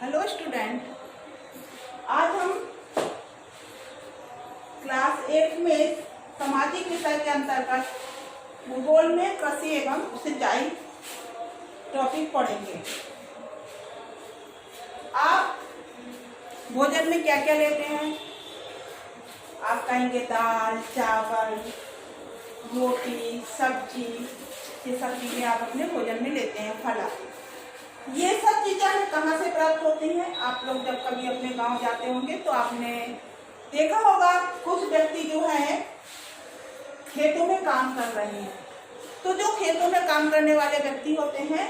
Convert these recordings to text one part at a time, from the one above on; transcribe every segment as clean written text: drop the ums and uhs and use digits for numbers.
Hello student, आज हम class 8 में सामाजिक विषय के अंतर्गत भूगोल में कृषि एवं सिंचाई टॉपिक पढ़ेंगे। आप भोजन में क्या क्या लेते हैं? आप कहेंगे दाल, चावल, रोटी, सब्जी, ये सब चीज़ें आप अपने भोजन में लेते हैं। फल, ये सब चीज़ें हमें कहाँ से प्राप्त होती हैं? आप लोग जब कभी अपने गांव जाते होंगे तो आपने देखा होगा कुछ व्यक्ति जो है खेतों में काम कर रहे हैं। तो जो खेतों में काम करने वाले व्यक्ति होते हैं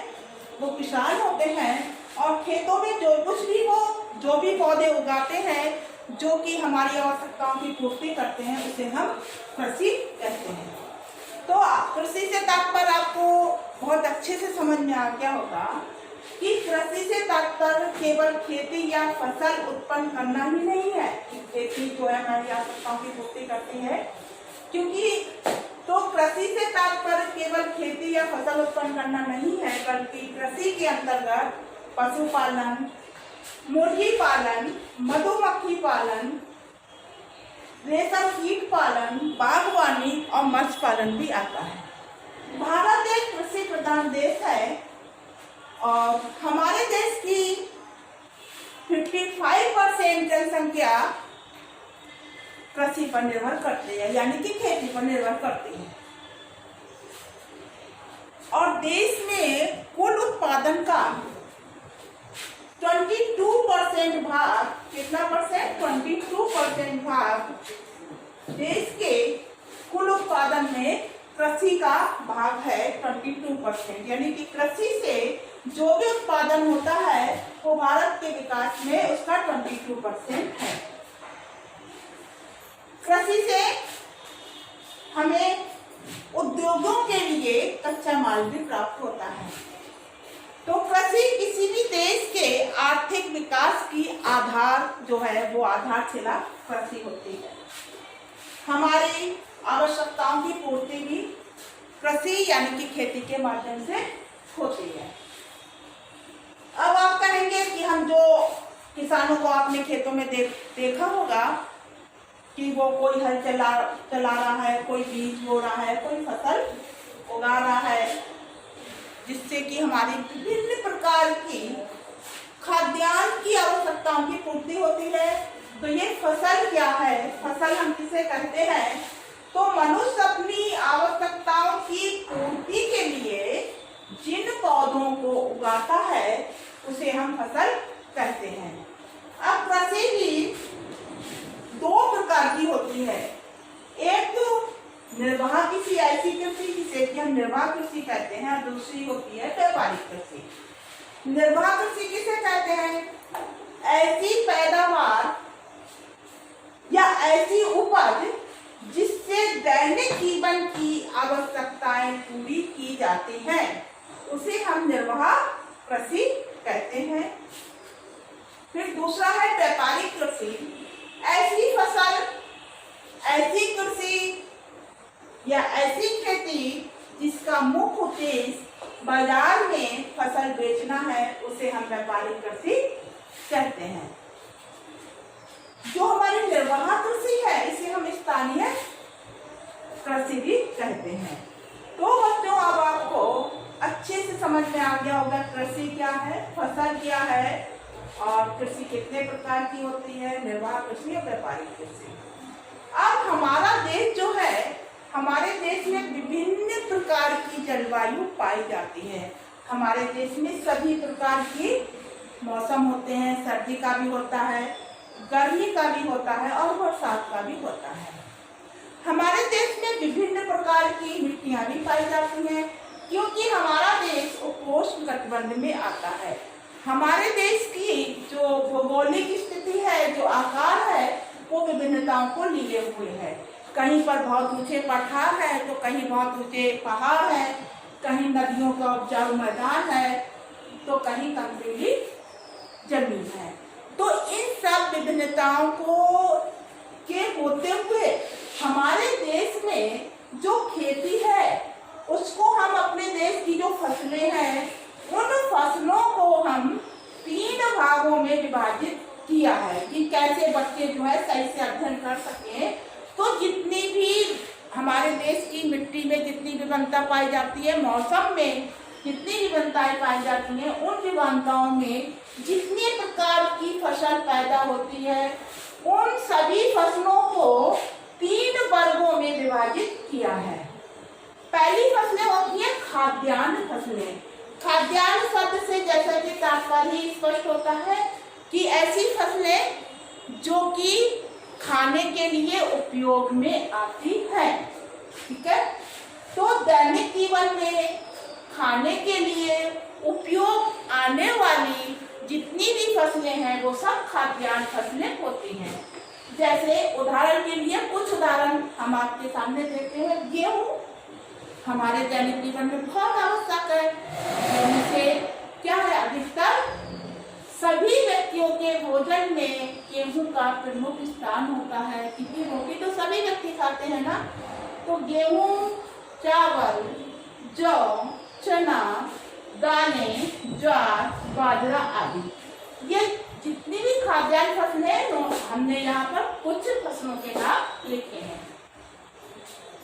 वो किसान होते हैं, और खेतों में जो कुछ भी वो जो भी पौधे उगाते हैं जो कि हमारी आवश्यकताओं की पूर्ति करते हैं उसे हम कृषि कहते हैं। तो कृषि से तात्पर्य आपको बहुत अच्छे से समझ में आ गया होगा कि कृषि से तात्पर्य केवल खेती या फसल उत्पन्न करना ही नहीं है कि खेती जो है हमारी आवश्यकताओं की पूर्ति करती है, क्योंकि तो कृषि से तात्पर्य केवल खेती या फसल उत्पन्न करना नहीं है, बल्कि कृषि के अंतर्गत पशुपालन, मुर्गी पालन, मधुमक्खी पालन, रेशम कीट पालन, बागवानी और मत्स्य पालन भी आता है। भारत एक कृषि प्रधान देश है और हमारे देश की 55% जनसंख्या कृषि पर निर्भर करती है, यानी कि खेती पर निर्भर करती है। और देश में कुल उत्पादन का 22% भाग, कितना परसेंट? 22% भाग देश के कुल उत्पादन में कृषि का भाग है 22%, यानी कि कृषि से जो भी उत्पादन होता है वो भारत के विकास में उसका 22% है। कृषि से हमें उद्योगों के लिए कच्चा माल भी प्राप्त होता है। तो कृषि किसी भी देश के आर्थिक विकास की आधार जो है वो आधारशिला कृषि होती है। हमारी आवश्यकताओं की पूर्ति भी कृषि यानी कि खेती के माध्यम से होती है। अब आप कहेंगे कि हम जो किसानों को आपने खेतों में देखा होगा कि वो कोई हल चला रहा है, कोई बीज बो रहा है, कोई फसल उगा रहा है, जिससे कि हमारी विभिन्न प्रकार की खाद्यान्न की आवश्यकताओं की पूर्ति होती है। तो ये फसल क्या है? फसल हम किसे कहते हैं? तो मनुष्य अपनी आवश्यकताओं की पूर्ति के लिए जिन पौधों को उगाता है उसे हम फसल कहते हैं। अब कृषि भी दो प्रकार की होती है। एक तो निर्वाह कृषि, ऐसी कृषि जिसे कि हम निर्वाह कृषि कहते हैं, और दूसरी होती है व्यापारिक कृषि। निर्वाह कृषि किसे कहते हैं? ऐसी पैदावार या ऐसी उपज जिससे दैनिक जीवन की आवश्यकताएं पूरी की जाती हैं उसे हम निर्वाह कृषि कहते हैं। फिर दूसरा है व्यापारिक कृषि। ऐसी फसल, ऐसी कृषि या ऐसी खेती जिसका मुख्य उद्देश्य बाजार में फसल बेचना है उसे हम व्यापारिक कृषि कहते हैं। जो हमारी निर्वाह कृषि है इसे हम स्थानीय कृषि भी कहते हैं। तो बच्चों, अब आपको अच्छे से समझ में आ गया होगा कृषि क्या है, फसल क्या है और कृषि कितने प्रकार की होती है, निर्वाह कृषि और व्यापारिक कृषि। अब हमारा देश जो है, हमारे देश में विभिन्न प्रकार की जलवायु पाई जाती है। हमारे देश में सभी प्रकार की मौसम होते हैं, सर्दी का भी होता है, गर्मी का भी होता है और बरसात का भी होता है। हमारे देश में विभिन्न प्रकार की मिट्टियां भी पाई जाती हैं, क्योंकि हमारा देश उपोष्ण कटिबंध में आता है। हमारे देश की जो भौगोलिक स्थिति है, जो आकार है, वो विभिन्नताओं को लिए हुए है। कहीं पर बहुत ऊंचे पठार है तो कहीं बहुत ऊंचे पहाड़ है, कहीं नदियों का उपजाऊ मैदान है तो कहीं कंकरीली जमीन है। तो इन सब विभिन्नताओं को के होते हुए हमारे देश में जो खेती है उसको हम अपने देश की जो फसलें हैं उन फसलों को हम 3 भागों में विभाजित किया है कि कैसे बच्चे जो है सही से अध्ययन कर सके। तो जितनी भी हमारे देश की मिट्टी में जितनी विभिन्नता पाई जाती है, मौसम में जितनी विभिन्नताएं पाई जाती हैं, उन विभिन्नताओं में जितने प्रकार की फसल पैदा होती है उन सभी फसलों को 3 वर्गों में विभाजित किया है। पहली फसलें होती हैं खाद्यान्न फसलें। खाद्यान्न शब्द से जैसा कि तात्पर्य ही स्पष्ट होता है कि ऐसी फसलें जो कि खाने के लिए उपयोग में आती है। ठीक है, तो दैनिक जीवन में खाने के लिए उपयोग आने वाली जितनी भी फसलें हैं वो सब खाद्यान्न फसलें होती हैं। जैसे उदाहरण के लिए कुछ उदाहरण हम आपके सामने देते हैं। गेहूं हमारे दैनिक जीवन में बहुत आवश्यक है। गेहूं से क्या है, अधिकतर सभी व्यक्तियों के भोजन में गेहूं का प्रमुख स्थान होता है, क्योंकि रोटी तो सभी व्यक्ति खाते हैं ना। तो गेहूं, चावल, जौ, चना, दालें, ज्वार, बाजरा आदि, ये जितनी भी खाद्यान्न फसलें हमने यहाँ पर कुछ फसलों के नाम लिखे हैं।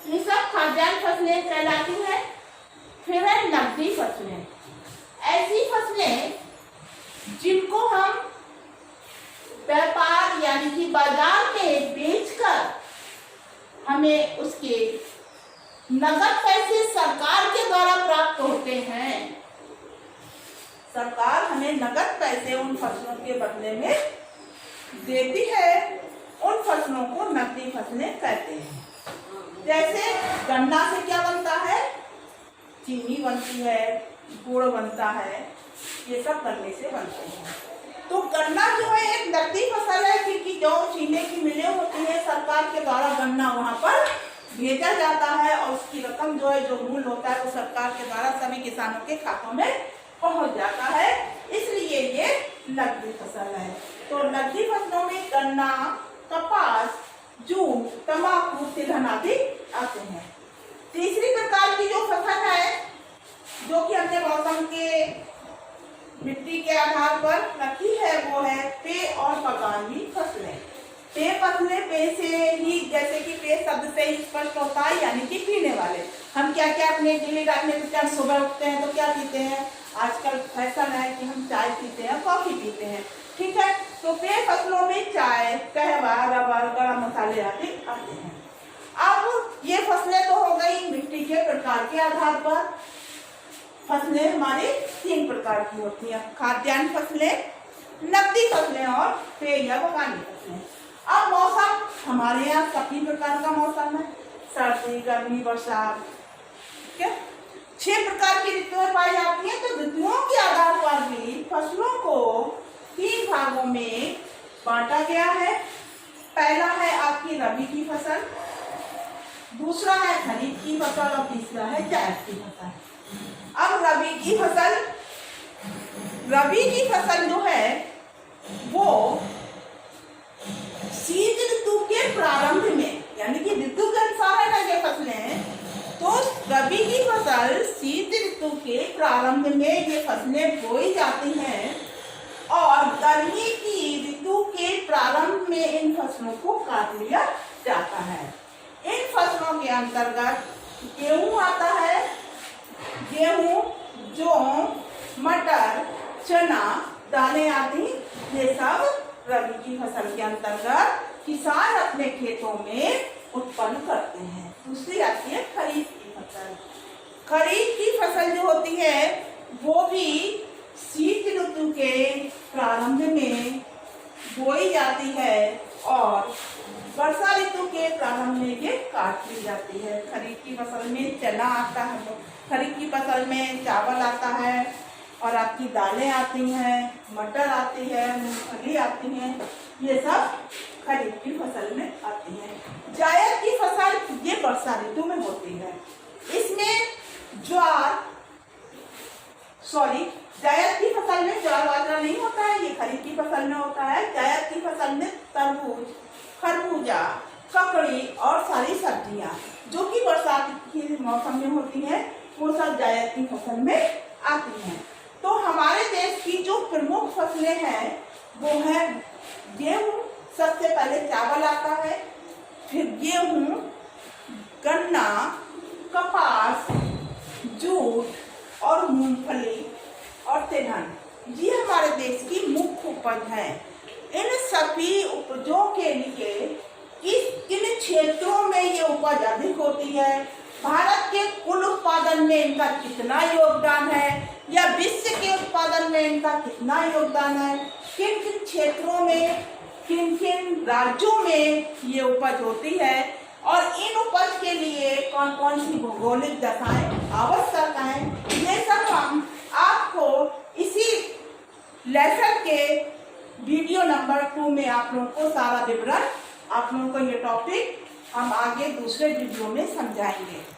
ये सब खाद्यान्न फसलें कहलाती हैं। फिर है नकदी फसलें। ऐसी फसलें जिनको हम व्यापार यानी कि बाजार में बेचकर हमें उसके नगद पैसे सरकार के द्वारा प्राप्त होते हैं। सरकार हमें नगद पैसे उन फसलों के बदले में देती है। उन फसलों को नकदी फसलें कहते हैं। जैसे गन्ना से क्या बनता है, चीनी बनती है, गुड़ बनता है, ये सब गन्ने से बनते हैं। तो गन्ना जो है एक नकदी फसल है, क्योंकि जो चीनी की मिलें होती है सरकार के द्वारा गन्ना वहाँ पर भेजा जाता है और उसकी रकम जो है, जो मूल्य होता है वो सरकार के द्वारा सभी किसानों के खातों में पहुंच जाता है, इसलिए ये नकदी फसल है। तो नकदी फसलों में गन्ना, कपास, जूट, तंबाकू, तिलहन आदि आते हैं। तीसरी प्रकार की जो फसल है जो कि हमने मौसम के मिट्टी के आधार पर रखी है वो है पेय और पकानी फसलें। पेय फसलें, पेय से ही, जैसे कि पेय शब्द से ही स्पष्ट होता है, यानी कि पीने वाले। हम क्या क्या अपने डेली लाइफ में सुबह उठते हैं तो क्या पीते हैं, आजकल फैशन है कि हम चाय पीते हैं, कॉफी पीते हैं। ठीक है, तो पेय फसलों में चाय, कहवा, रबर, गरम मसाले आदि आते हैं। अब ये फसलें तो हो गई मिट्टी के प्रकार के आधार पर। फसलें हमारी 3 प्रकार की होती हैं, खाद्यान्न फसलें, नकदी फसलें और पेय या पकानी फसलें। अब मौसम हमारे यहाँ सभी प्रकार का मौसम है, सर्दी, गर्मी, बरसात। ठीक है, 6 प्रकार की ऋतुएं पाई जाती हैं। तो ऋतुओं के आधार पर भी फसलों को 3 भागों में बांटा गया है। पहला है आपकी रबी की फसल, दूसरा है खरीफ की फसल और तीसरा है जायद की फसल। अब रबी की फसल जो है वो शीत ऋतु के प्रारंभ में, यानी कि ऋतु के अनुसार है ना ये फसलें, तो रबी की फसल शीत ऋतु के प्रारंभ में ये फसलें बोई जाती हैं और गर्मी की ऋतु के प्रारंभ में इन फसलों को काट लिया जाता है। इन फसलों के अंतर्गत गेहूं आता है। गेहूं, जौ, मटर, चना, दालें आदि ये सब रबी की फसल के अंतर्गत किसान अपने खेतों में उत्पन्न करते हैं। दूसरी आती है खरीफ की फसल। खरीफ की फसल जो होती है वो भी शीत ऋतु के प्रारंभ में बोई जाती है और वर्षा ऋतु के प्रारंभ में ये काट ली जाती है। खरीफ की फसल में चना आता है, खरीफ की फसल में चावल आता है और आपकी दालें आती हैं, मटर आती है, मूंगफली आती हैं, ये सब खरीफ की फसल में आती है। जायद की फसल ये वर्षा ऋतु में होती है। इसमें जायद की फसल में ज्वार बाजरा नहीं होता है, ये खरीफ की फसल में होता है। जायद की फसल में तरबूज, खरबूजा, ककड़ी और सारी सब्जियां जो कि बरसात के मौसम में होती हैं वो सब जायद की फसल में आती हैं। तो हमारे देश की जो प्रमुख फसलें हैं वो है गेहूं। सबसे पहले चावल आता है, फिर गेहूं, गन्ना, कपास, जूट और मूंगफली और तिलहन, ये हमारे देश की मुख्य उपज है। इन सभी उपजों के लिए किन क्षेत्रों में ये उपज अधिक होती है, भारत के कुल उत्पादन में इनका कितना योगदान है, या विश्व के उत्पादन में इनका कितना योगदान है, किन किन क्षेत्रों में, किन किन राज्यों में ये उपज होती है, और इन उपज के लिए कौन कौन सी भौगोलिक दशाएं आवश्यक हैं, ये सब हम आपको इसी लेसन के वीडियो नंबर 2 में आप लोगों को सारा विवरण, आप लोगों को ये टॉपिक हम आगे दूसरे वीडियो में समझाएंगे।